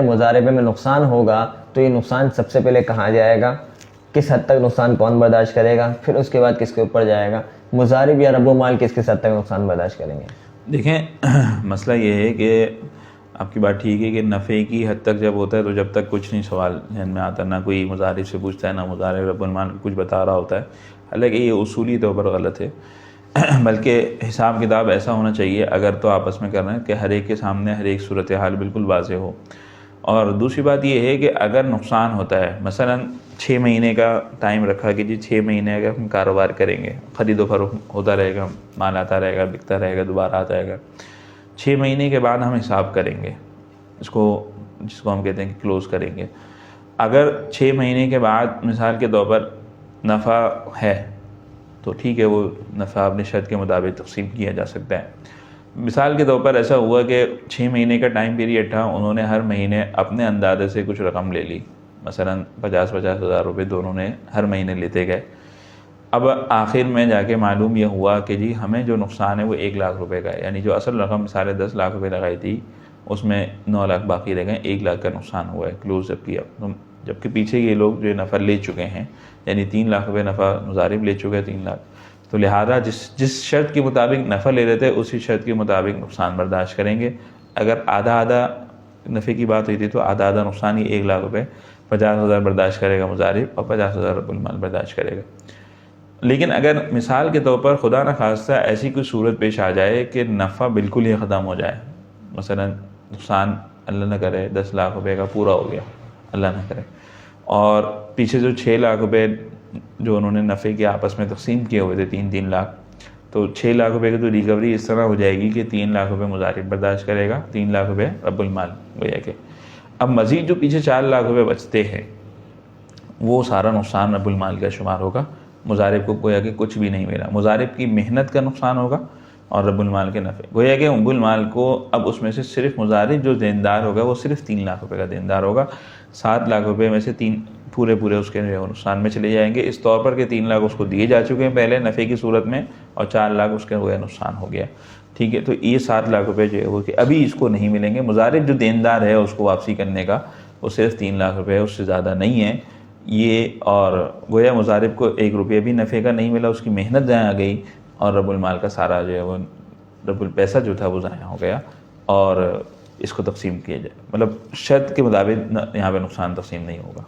مضاربے میں نقصان ہوگا تو یہ نقصان سب سے پہلے کہاں جائے گا، کس حد تک نقصان کون برداشت کرے گا، پھر اس کے بعد کس کے اوپر جائے گا، مضارب یا رب و مال کس حد تک نقصان برداشت کریں گے؟ دیکھیں مسئلہ یہ ہے کہ آپ کی بات ٹھیک ہے کہ نفع کی حد تک جب ہوتا ہے تو جب تک کچھ نہیں سوال ذہن میں آتا، نہ کوئی مضارب سے پوچھتا ہے، نہ مضارب رب المال کچھ بتا رہا ہوتا ہے، حالانکہ یہ اصولی طور پر غلط ہے، بلکہ حساب کتاب ایسا ہونا چاہیے اگر تو آپس میں کر رہے ہیں کہ ہر ایک کے سامنے ہر ایک صورتحال بالکل واضح ہو۔ اور دوسری بات یہ ہے کہ اگر نقصان ہوتا ہے، مثلا 6 مہینے کا ٹائم رکھا کہ جی 6 مہینے کا ہم کاروبار کریں گے، خرید و فروخت ہوتا رہے گا، مال آتا رہے گا، بکتا رہے گا، دوبارہ آتا رہے گا، 6 مہینے کے بعد ہم حساب کریں گے، جس کو ہم کہتے ہیں کہ کلوز کریں گے۔ اگر 6 مہینے کے بعد مثال کے طور پر نفع ہے تو ٹھیک ہے، وہ نفع اپنی شرط کے مطابق تقسیم کیا جا سکتا ہے۔ مثال کے طور پر ایسا ہوا کہ 6 مہینے کا ٹائم پیریڈ تھا، انہوں نے ہر مہینے اپنے اندازے سے کچھ رقم لے لی، مثلا 50,000 روپے دونوں نے ہر مہینے لیتے گئے۔ اب آخر میں جا کے معلوم یہ ہوا کہ جی ہمیں جو نقصان ہے وہ 1 لاکھ روپے کا ہے، یعنی جو اصل رقم 10.5 لاکھ روپے لگائی تھی اس میں 9 لاکھ باقی رہ گئے، 1 لاکھ کا نقصان ہوا ہے کلوز جب کیا، جبکہ پیچھے یہ لوگ جو نفع لے چکے ہیں، یعنی 3 لاکھ روپے نفع مضارب لے چکے ہیں، 3 لاکھ، تو لہذا جس شرط کے مطابق نفع لے رہے تھے اسی شرط کے مطابق نقصان برداشت کریں گے۔ اگر آدھا نفع کی بات ہوئی تھی تو آدھا نقصان ہی 1 لاکھ روپے، 50,000 برداشت کرے گا مضارب اور 50,000 رب المال برداشت کرے گا۔ لیکن اگر مثال کے طور پر خدا نہ خواستہ ایسی کوئی صورت پیش آ جائے کہ نفع بالکل ہی ختم ہو جائے، مثلا نقصان اللہ نہ کرے 10 لاکھ روپے کا پورا ہو گیا، اللہ نہ کرے، اور پیچھے جو 6 لاکھ روپے جو انہوں نے نفع کے آپس میں تقسیم کیے ہوئے تھے 3 لاکھ، تو 6 لاکھ روپے کی تو ریکوری اس طرح ہو جائے گی کہ 3 لاکھ روپے مضارب برداشت کرے گا، 3 لاکھ روپے رب المال گویا کہ۔ اب مزید جو پیچھے 4 لاکھ روپے بچتے ہیں وہ سارا نقصان رب المال کا شمار ہوگا، مضارب کو گویا کہ کچھ بھی نہیں ملا، مضارب کی محنت کا نقصان ہوگا اور رب المال کے نفع، گویا کہ رب المال کو اب اس میں سے صرف مضارب جو دیندار ہوگا وہ صرف 3 لاکھ روپے کا دیندار ہوگا، 7 لاکھ روپے میں سے 3 پورے اس کے نقصان میں چلے جائیں گے، اس طور پر کہ 3 لاکھ اس کو دیے جا چکے ہیں پہلے نفع کی صورت میں اور 4 لاکھ اس کے ہوئے نقصان ہو گیا، ٹھیک ہے۔ تو یہ 7 لاکھ روپے جو ہے وہ کہ ابھی اس کو نہیں ملیں گے، مضارب جو دیندار ہے اس کو واپسی کرنے کا وہ صرف 3 لاکھ روپے ہے، اس سے زیادہ نہیں ہے یہ، اور گویا مضارب کو 1 روپیہ بھی نفع کا نہیں ملا، اس کی محنت ضائع گئی اور رب المال کا سارا جو ہے وہ پیسہ جو تھا وہ ضائع ہو گیا، اور اس کو تقسیم کیا جائے، مطلب شرط کے مطابق یہاں پہ نقصان تقسیم نہیں ہوگا۔